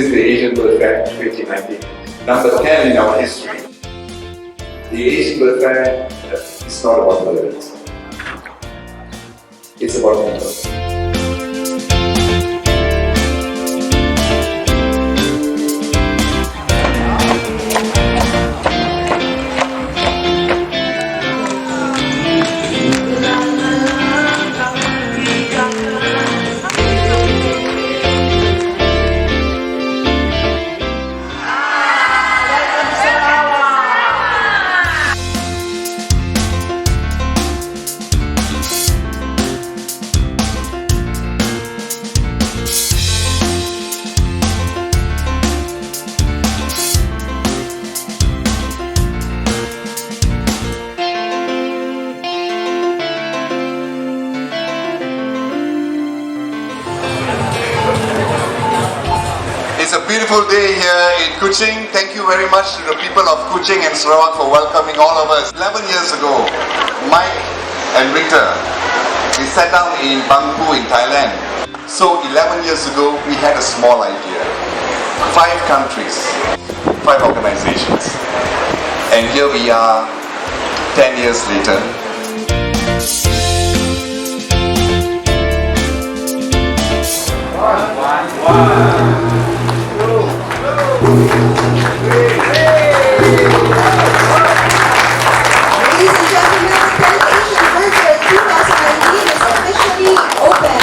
is the Asian Bird Fair 2019, number 10 in our history. The Asian Bird Fair is not about birds. It's about people. It's a beautiful day here in Kuching. Thank you very much to the people of Kuching and Sarawak for welcoming all of us. 11 years ago, Mike and Victor, we sat down in Bangkok in Thailand. So 11 years ago, we had a small idea. 5 countries, 5 organizations. And here we are, 10 years later. Ladies and gentlemen, the Dedication Birthday 2019 is officially open.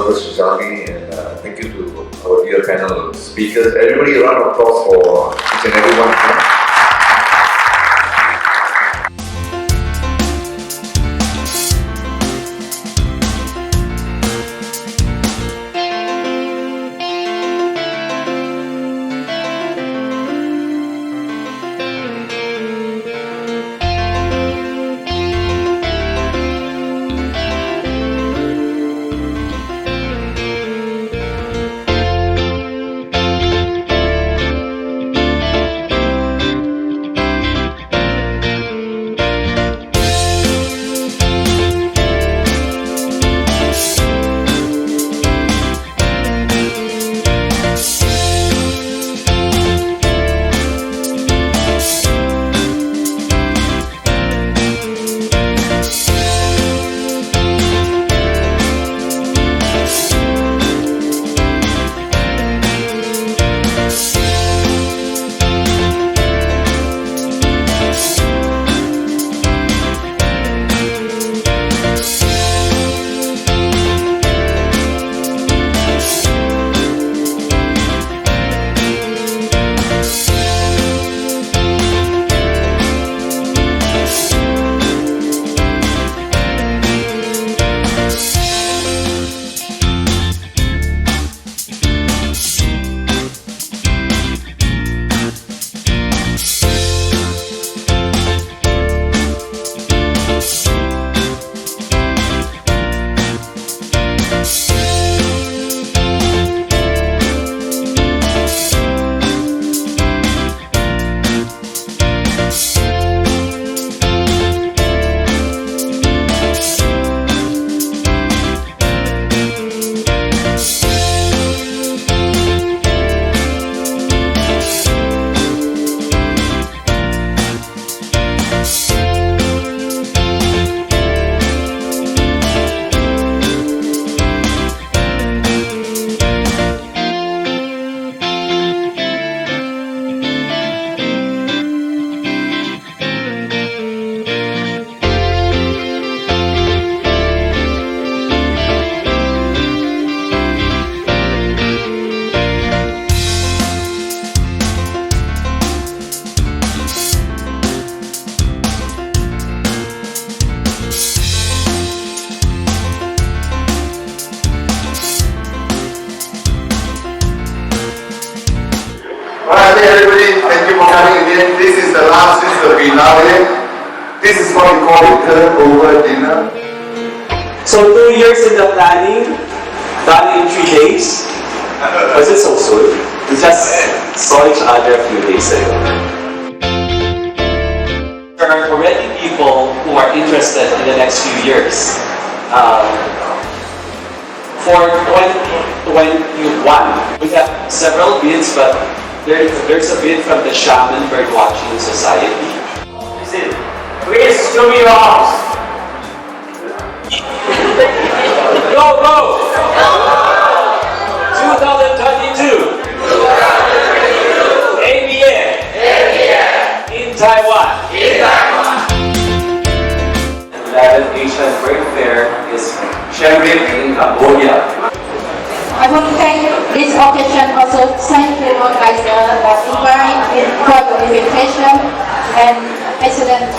Dr. Sujali, and thank you to our dear panel speakers. Everybody, a round of applause for each and every one of them. Alright, everybody, thank you for coming again. This is the last, this is the finale. This is what we call a turnover dinner. So 2 years in the planning, done in 3 days. Was it so soon? We just saw each other a few days ago. There are already people who are interested in the next few years. For 2021, we have several bids, but there's a bid from the Shaman Birdwatching Society. Please show me your arms. Go, go! 2022. ABN. In Taiwan. 11th Asian Bird Fair is Siem in Cambodia. I want to thank this occasion also thank the organizer that invite for the invitation and excellent